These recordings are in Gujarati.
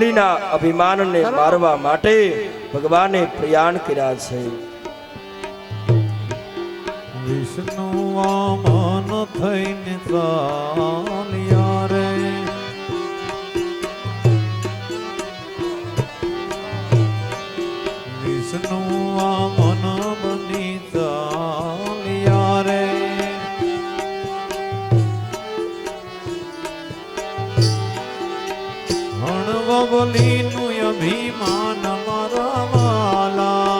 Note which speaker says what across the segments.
Speaker 1: અભિમાન ને મારવા માટે ભગવાને પ્રયાણ કર્યા છે.
Speaker 2: વિષ્ણુ વામન થઈને ચાલ્યા રે, વિષ્ણુ વામન બની ચાલ્યા રે, હણવલીનું અભિમાન મારા વાલા,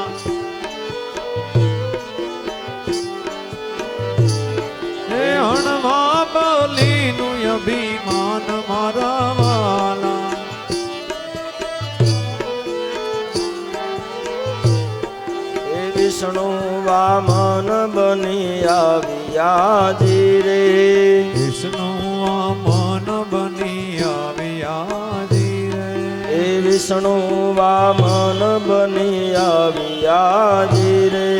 Speaker 2: હે હણવલીનું અભિમાન મારા વાલા,
Speaker 1: હે વિષ્ણુ વામન બની આવ્યા જી રે,
Speaker 2: વિષ્ણુ વામન બની આવ્યા જી રે,
Speaker 1: હે વિષ્ણુ વામન બની આવ્યા જી રે,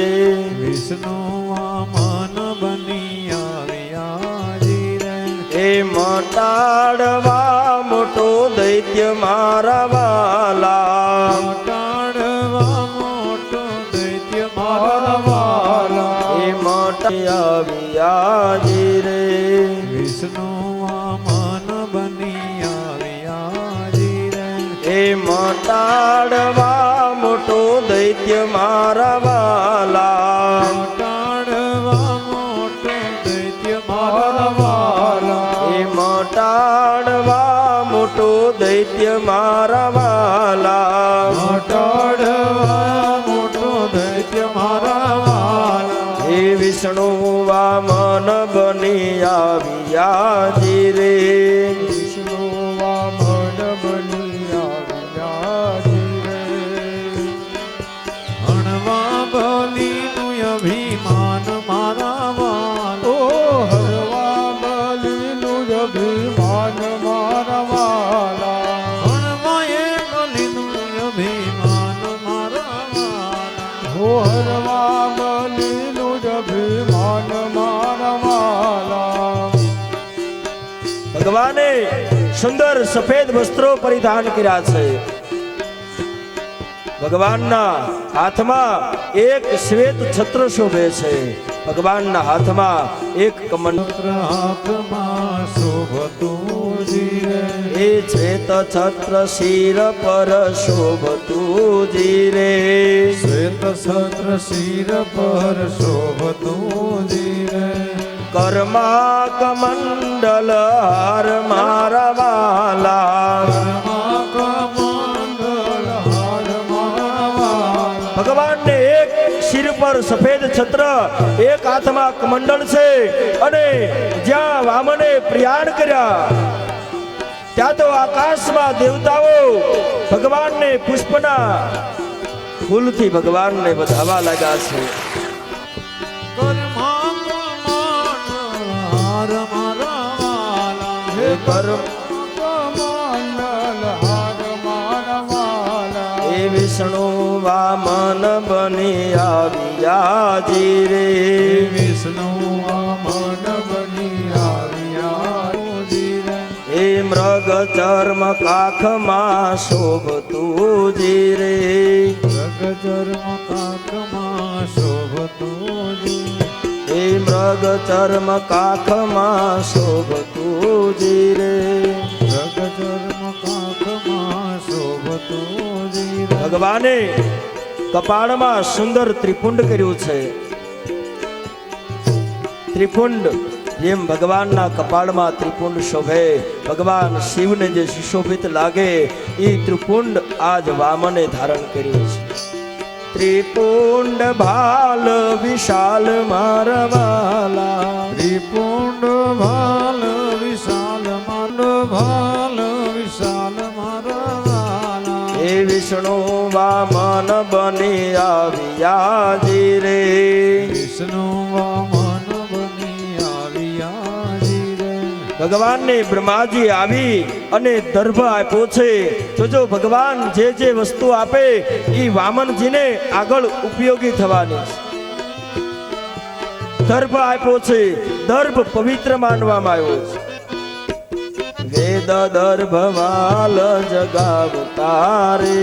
Speaker 2: વિષ્ણુ વામન બની આવ્યા જી રે,
Speaker 1: હે મટાડવા મોટો દૈત્ય મારા વાલા,
Speaker 2: મટાડવા મોટો દૈત્ય મારા વાલા,
Speaker 1: હે મટાડી આવ્યા જી રે,
Speaker 2: વિષ્ણુ વામન બની આવ્યા જી રે,
Speaker 1: હે મટાડવા મોટો દૈત્ય મારા વાલા,
Speaker 2: મટાડવા મોટો દૈત્ય મારા વાલા,
Speaker 1: હે મટાડવા મોટો દૈત્ય મારા વાલા,
Speaker 2: મટાડવા મોટો દૈત્ય મારા વાલા,
Speaker 1: હે વિષ્ણુ વામન બની આવ્યા જી રે, વિષ્ણુ વામન બની આવ્યા જી રે,
Speaker 2: હણવા બલીનું અભિમાન મારા વાલા,
Speaker 1: ઓ હરવા બલીનું અભિમાન મારા વાલા,
Speaker 2: હણવા એ બલીનું અભિમાન મારા વાલા,
Speaker 1: હો હરવા બલીનું અભિમાન મારા વાલા. ભગવાને સુંદર સફેદ વસ્ત્રો પરિધાન કર્યા છે. ભગવાનના હાથમાં એક શ્વેત છત્ર શોભે છે. ભગવાનના હાથમાં એક કમંડળ,
Speaker 2: હાથમાં શોભતું જી રે,
Speaker 1: એ શ્વેત છત્ર શિર પર શોભતું જી રે,
Speaker 2: શ્વેત છત્ર શિર પર શોભતું જી રે,
Speaker 1: કર્મા કમંડલ હાર મારા વાલા,
Speaker 2: કમંડલ હાર મારા વાલા,
Speaker 1: ભગવાનને એક શિર પર સફેદ છત્ર, એક હાથમાં કમંડળ છે. અને જ્યાં વામને પ્રયાણ કર્યા ત્યાં તો આકાશમાં દેવતાઓ ભગવાનને પુષ્પના ફૂલથી ભગવાનને વધાવવા લાગ્યા છે.
Speaker 2: કર્મા કમંડલ હાર મારા વાલા,
Speaker 1: હે કર્મ
Speaker 2: કમંડલ હાર મારા વાલા,
Speaker 1: હે વિષ્ણુ વામન બની આવ્યા જી રે,
Speaker 2: વિષ્ણુ વામન બની આવ્યા જી રે,
Speaker 1: હે મૃગ ચર્મ કાખમાં શોભતું જી રે,
Speaker 2: જગચર્મ કાકમાં શોભતું જી,
Speaker 1: હે મૃગ ચર્મ કાખમાં શોભતું જી રે,
Speaker 2: જગચર્મ કાકમાં શોભતું જી રે,
Speaker 1: ભગવાને કપાળમાં સુંદર ત્રિપુંડ કર્યું છે. ત્રિપુંડ જેમ ભગવાનના કપાળમાં ત્રિપુંડ શોભે, ભગવાન શિવને જે સુશોભિત લાગે એ ત્રિપુંડ આજ વામને ધારણ કર્યું છે. ત્રિપુંડ ભાલ વિશાલ મારા વાલા,
Speaker 2: ત્રિપુંડ ભાલ વિશાલ મારો ભાલ વિશાલ મારા વાલા,
Speaker 1: હે વિષ્ણુ વામન બની આવ્યા જી રે,
Speaker 2: વિષ્ણુ વામન બની આવ્યા જી રે,
Speaker 1: ભગવાનને બ્રહ્માજી આવી અને દર્ભ આપ્યો છે. તો જો ભગવાન જે જે વસ્તુ આપે એ વામનજીને આગળ ઉપયોગી થવાની છે. દર્ભ આપ્યો છે, દર્ભ પવિત્ર માનવામાં આવ્યો છે. વેદ દર્ભવાલ જગાવતારે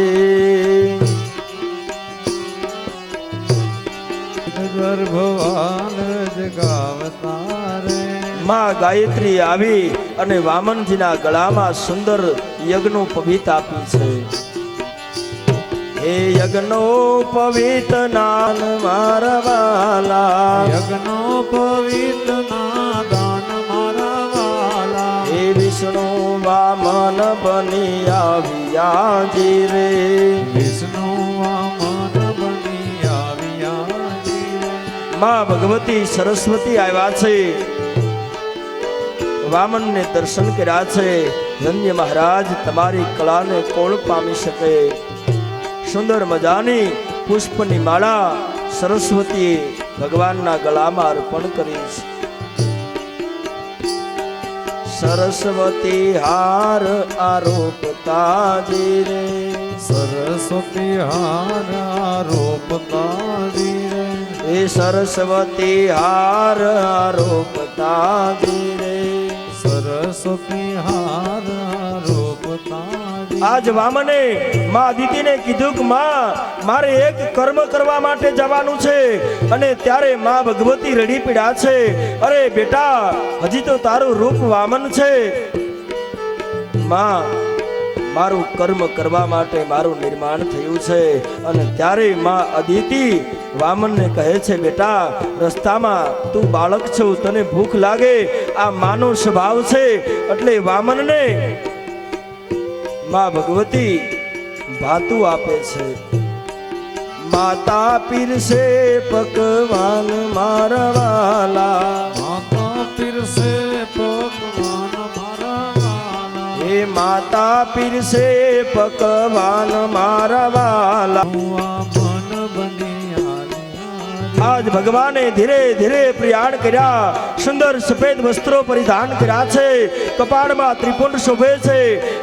Speaker 2: ગર્ભવાલ જગાવતારે
Speaker 1: માં ગાયત્રી આવી અને વામનજીના ગળામાં સુંદર યજ્ઞ પવિત આપી છે. હે યજ્ઞો પવિત નાન મારા વાલા,
Speaker 2: યજ્ઞો પવિત ના દાન મારા વાલા.
Speaker 1: હે વિષ્ણુ વામન બની આવ્યા જી રે,
Speaker 2: વિષ્ણુ વામન બની આવ્યા જી રે.
Speaker 1: માં ભગવતી સરસ્વતી આવ્યા છે, વામનને દર્શન કર્યા છે. ધન્ય મહારાજ, તમારી કળાને કોણ પામી શકે? સુંદર મજાની પુષ્પની માળા સરસ્વતીએ ભગવાનના ગળામાં અર્પણ કરી છે. સરસ્વતી હાર આરોપતા જી રે,
Speaker 2: સરસ્વતી હાર આરોપતા જી રે.
Speaker 1: એ સરસ્વતી હાર આરોપતા જી રે.
Speaker 2: સરસ્વતી હાર આરોપતા જી.
Speaker 1: આજ વામને માં અદિતિને કીધું કે માં મારે એક કર્મ કરવા માટે જવાનું છે, અને ત્યારે માં ભગવતી રડી પીડા છે. અરે બેટા, હજી તો તારું રૂપ વામન છે. માં મારું કર્મ કરવા માટે મારું નિર્માણ થયું છે. અને ત્યારે માં અદિતિ વામનને કહે છે, બેટા રસ્તામાં તું બાળક છો, તને ભૂખ લાગે, આ માનો સ્વભાવ છે. એટલે વામનને માં ભગવતી ભાતું આપે છે. માતા પીરસે પકવાન મારા વાલા,
Speaker 2: માતા પીરસે પકવાન મારા વાલા.
Speaker 1: હે માતા પીરસે પકવાન મારા વાલા.
Speaker 2: વામન બની આવ્યા.
Speaker 1: આજ ભગવાને ધીરે ધીરે પ્રયાણ કર્યા. સુંદર સફેદ વસ્ત્રો પરિધાન કર્યા છે. કપાળમાં ત્રિપુંડ શોભે છે,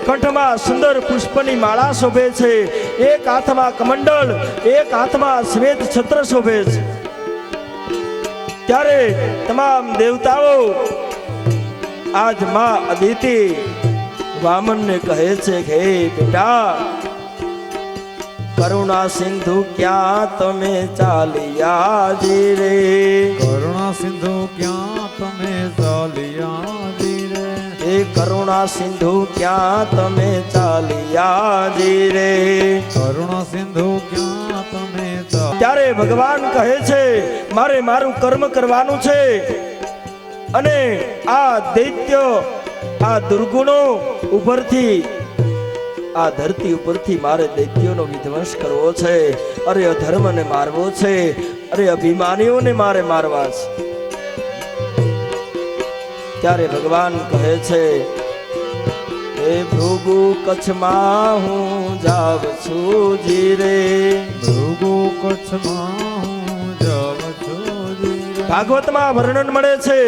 Speaker 1: કંઠમાં સુંદર પુષ્પની માળા શોભે છે. એક હાથમાં કમંડળ, એક હાથમાં શ્વેત છત્ર શોભે છે. ત્યારે તમામ દેવતાઓ આજ માં અદિતિ વામનને કહે છે કે હે બેટા, કરુણા સિંધુ ક્યાં તમે ચાલ્યા જી રે,
Speaker 2: કરુણા સિંધુ ક્યાં તમે ચાલ્યા જી રે.
Speaker 1: એ કરુણા સિંધુ ક્યાં તમે ચાલ્યા જી રે.
Speaker 2: કરુણા સિંધુ ક્યાં તમે ચાલ્યા.
Speaker 1: ત્યારે ભગવાન કહે છે, મારે મારું કર્મ કરવાનું છે, અને આ દૈત્ય, આ દુર્ગુણો ઉપરથી, આ ધરતી ઉપરથી મારે દૈત્યોનો વિધ્વંસ કરવો છે. અરે અધર્મને મારવો છે, અરે અભિમાનીઓને મારે મારવા છે. ત્યારે ભગવાન કહે છે, હે ભૃગુ કચ્છમાં હું જાવ છું જી રે,
Speaker 2: ભૃગુ કચ્છમાં હું જાઉં છું જી રે.
Speaker 1: ભાગવતમાં વર્ણન મળે છે,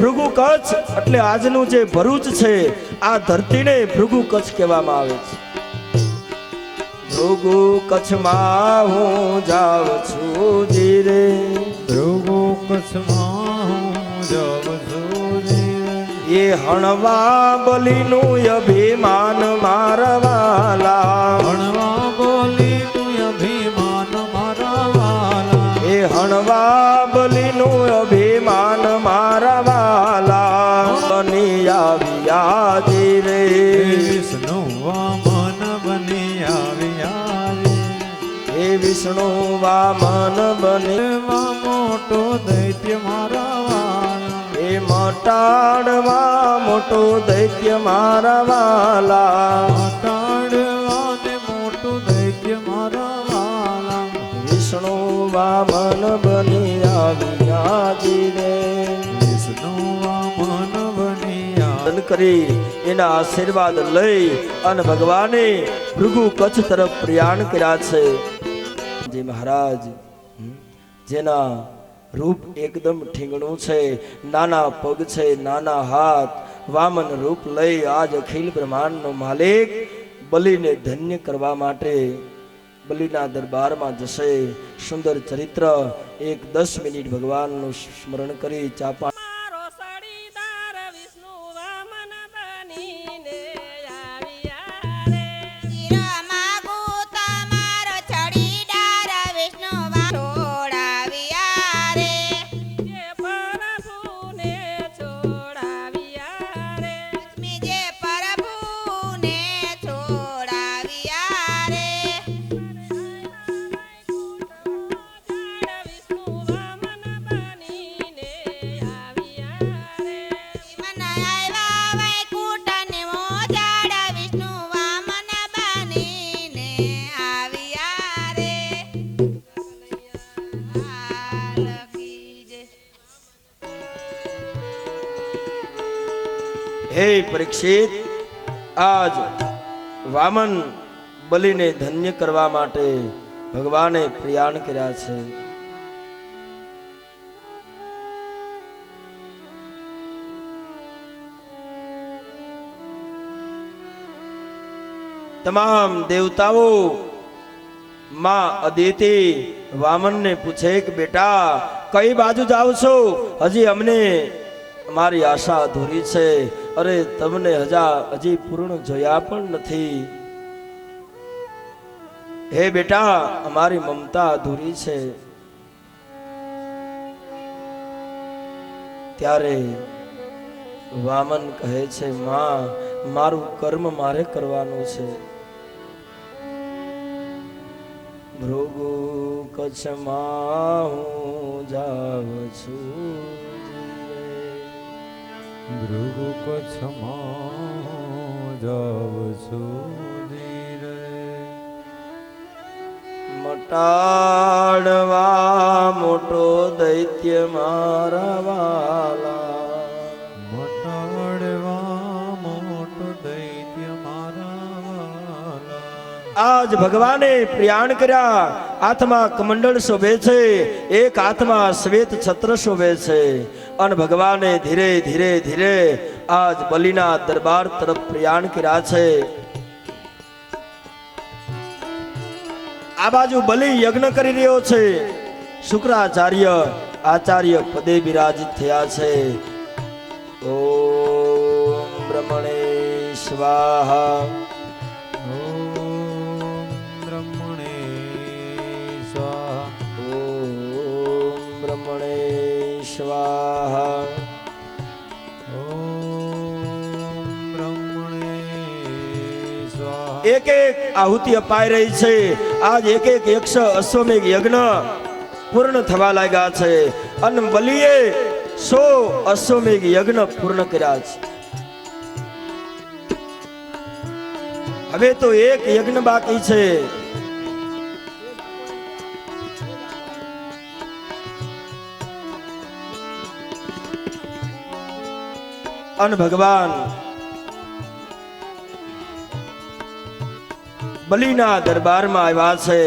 Speaker 1: ભૃગુ કચ્છ એટલે આજનું જે ભરૂચ છે, આ ધરતીને ભૃગુ કચ્છ કહેવામાં આવે છે. ભૃગુ કચ્છમાં હું જાવ છું જી રે,
Speaker 2: ભૃગુ કચ્છમાં હું જાઉં છું જી રે.
Speaker 1: એ હણવા બલીનું અભિમાન મારા વાલા,
Speaker 2: હણવા બોલીનું અભિમાન મારા વાલા.
Speaker 1: એ હણવા બલીનું અભિમાન મારા વાલા. બની આવ્યા જી રે,
Speaker 2: વિષ્ણુ વામન બની આવ્યા રે.
Speaker 1: હે વિષ્ણુ વામન બની,
Speaker 2: એમાં મોટો દૈત્ય મારા વાલા.
Speaker 1: એ મટાડવા મોટો દૈત્ય મારા વાલા.
Speaker 2: મટાડવાને મોટું દૈત્ય મારા વાલા.
Speaker 1: વિષ્ણુ વામન બની આવ્યા જી રે.
Speaker 2: વિષ્ણુ વામન બની
Speaker 1: દર્શન કરી એના આશીર્વાદ લઈ અને ભગવાને ભૃગુ કચ્છ તરફ પ્રયાણ કર્યા છે. જે મહારાજ જેના રૂપ એકદમ ઠીંગણું છે, નાના પગ છે, નાના હાથ, વામન રૂપ લઈ આજ અખિલ બ્રહ્માંડનો માલિક બલિને ધન્ય કરવા માટે બલિના દરબારમાં જશે. સુંદર ચરિત્ર. 10 મિનિટ ભગવાનનું સ્મરણ કરી ચાપા
Speaker 3: મારો સડીદાર વિષ્ણુ વામન બનીને
Speaker 1: હે પરીક્ષિત, આજ વામન બલિને ધન્ય કરવા માટે ભગવાને પ્રયાણ કર્યા છે. તમામ દેવતાઓ માં અદિતિ વામનને પૂછે કે બેટા કઈ બાજુ જાવ છો? હજી અમને અમારી આશા અધૂરી છે. અરે તમને હજી પૂર્ણ જોયા પણ નથી. હે બેટા અમારી મમતા અધૂરી છે. ત્યારે વામન કહે છે, માં મારું કર્મ મારે કરવાનું છે. ભૃગુ કચ્છમાં હું જાવ છું,
Speaker 2: ભૃગુ કચ્છમાં જાવ છું ધીરે,
Speaker 1: મટાડવા મોટો દૈત્ય મારા વાલા,
Speaker 2: મટાડવા મોટો દૈત્ય મારા વાલા.
Speaker 1: આજ ભગવાને પ્રયાણ કર્યા. હાથમાં કમંડળ શોભે છે, એક હાથમાં શ્વેત છત્ર શોભે છે, અને ભગવાને ધીરે ધીરે ધીરે આજ બલિના દરબાર તરફ પ્રયાણ કર્યા છે. આ બાજુ બલિ યજ્ઞ કરી રહ્યો છે. શુક્રાચાર્ય આચાર્ય પદે બિરાજિત થયા છે. ઓમ બ્રહ્મણે સ્વાહા,
Speaker 2: ઓમ બ્રહ્મણે સ્વાહા,
Speaker 1: ઓમ બ્રહ્મણે સ્વાહા.
Speaker 2: ઓમ બ્રહ્મણે સ્વાહા.
Speaker 1: એક એક આહુતિ અપાઈ રહી છે. આજ એક એક 100 અશ્વમેઘ યજ્ઞ પૂર્ણ થવા લાગ્યા છે, અને બલિએ 100 અશ્વમેઘ યજ્ઞ પૂર્ણ કર્યા છે. હવે તો એક યજ્ઞ બાકી છે. અને ભગવાન બલિના દરબારમાં આવ્યા છે.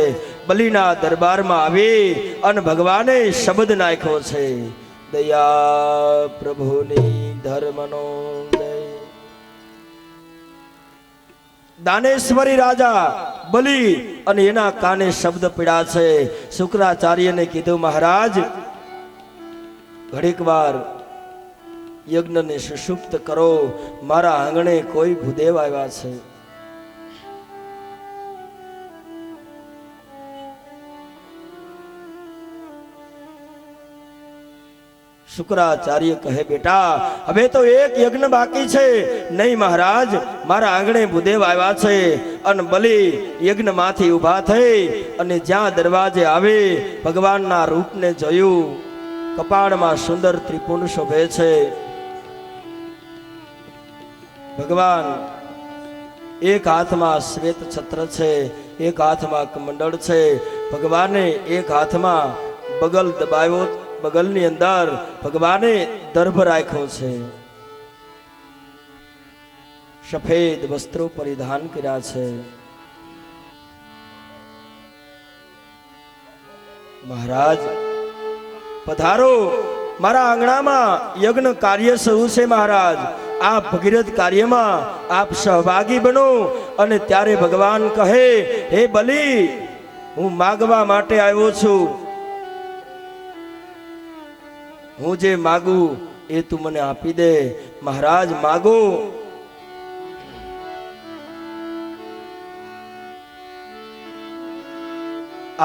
Speaker 1: બલિના દરબારમાં આવી અને ભગવાને શબ્દ નાખ્યો છે, દયા પ્રભુની ધર્મનો દય. દાનેશ્વરી રાજા બલિ અને એના કાને શબ્દ પીડ્યા છે. શુક્રાચાર્યને કીધું, મહારાજ ઘડીક વાર યજ્ઞને સુષુપ્ત કરો. મારા આંગણે કોઈ ભૂદેવ આવ્યા છે. શુક્રાચાર્ય કહે, બેટા હવે તો એક યજ્ઞ બાકી છે. નહીં મહારાજ, મારા આંગણે ભૂદેવ આવ્યા છે. અને બલિ યજ્ઞમાંથી ઊભા થઈ અને જ્યાં દરવાજે આવે ભગવાનના રૂપને જોયું. કપાળમાં સુંદર ત્રિપુંડ શોભે છે. ભગવાન એક હાથમાં શ્વેત છત્ર છે, એક હાથમાં કમંડળ છે. ભગવાને એક હાથમાં બગલ દબાવ્યો, બગલની અંદર ભગવાને દર્ભ રાખ્યો છે. સફેદ વસ્ત્રો પરિધાન કર્યા છે. મહારાજ પધારો, મારા આંગણામાં યજ્ઞ કાર્ય શરૂ છે. મહારાજ આ ભગીરથ કાર્યમાં આપ સહભાગી બનો. અને ત્યારે ભગવાન કહે, હે બલિ, હું માગવા માટે આવ્યો છું. હું જે માગું એ તું મને આપી દે. મહારાજ માગો.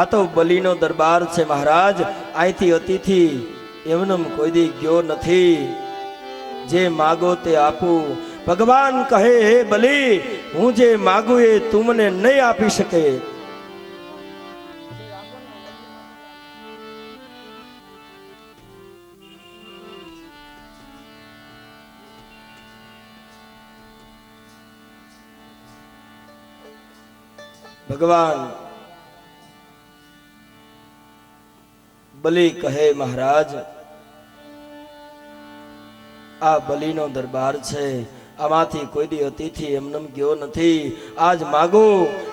Speaker 1: આ તો બલિનો દરબાર છે. મહારાજ અહીંથી અતિથિ એમનેમ કોઈ દી ગયો નથી. જે માગો તે આપું. ભગવાન કહે, હે બલિ, હું જે માગું એ તું મને નહીં આપી શકે. ભગવાન બલિ કહે, મહારાજ આ બલિનો દરબાર છે. આમાંથી કોઈ દી અતિથિ એમનેમ ગયો નથી. આજ માગો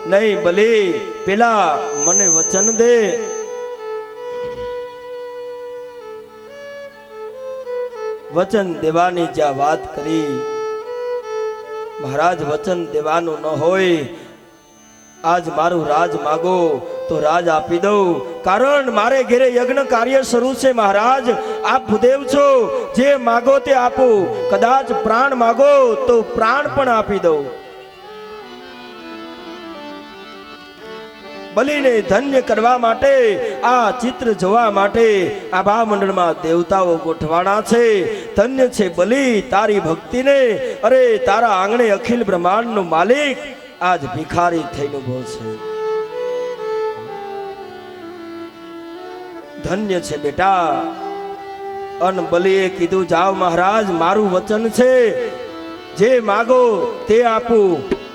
Speaker 1: નહીં બલી, પેલા મને વચન દે. વચન દેવાની જ્યાં વાત કરી, મહારાજ વચન દેવાનું ન હોય, આજ મારું રાજ માગો તો રાજ આપી દઉં. કારણ મારે ઘેરે યજ્ઞ કાર્ય શરૂ છે. મહારાજ આપ ભૂદેવ છો, જે માગો તે આપો. કદાચ પ્રાણ માગો તો પ્રાણ પણ આપી દઉં. બલિને ધન્ય કરવા માટે, આ ચિત્ર જોવા માટે આભા મંડળમાં દેવતાઓ ગોઠવાણા છે. ધન્ય છે બલિ તારી ભક્તિને. અરે તારા આંગણે અખિલ બ્રહ્માંડનો માલિક આજ ભિખારી થઈને ઉભો છે. ધન્ય છે બેટા. અન બલિએ કીધું, જાઓ મહારાજ, મારું વચન છે, જે માગો તે આપું.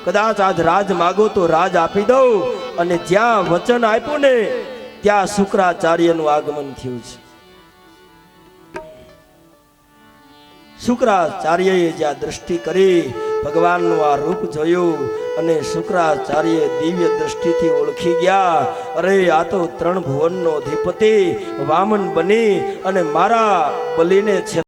Speaker 1: કદાચ આજ રાજ માગો તો રાજ આપી દઉં. અને જ્યાં વચન આપ્યું ને ત્યાં શુક્રાચાર્યનું આગમન થયું છે. શુક્રાચાર્યએ જ્યાં દ્રષ્ટિ કરી, ભગવાનનું આ રૂપ જોયું અને શુક્રાચાર્ય દિવ્ય દ્રષ્ટિથી ઓળખી ગયા. અરે આ તો ત્રણ ભુવનનો અધિપતિ વામન બની અને મારા બલિને છે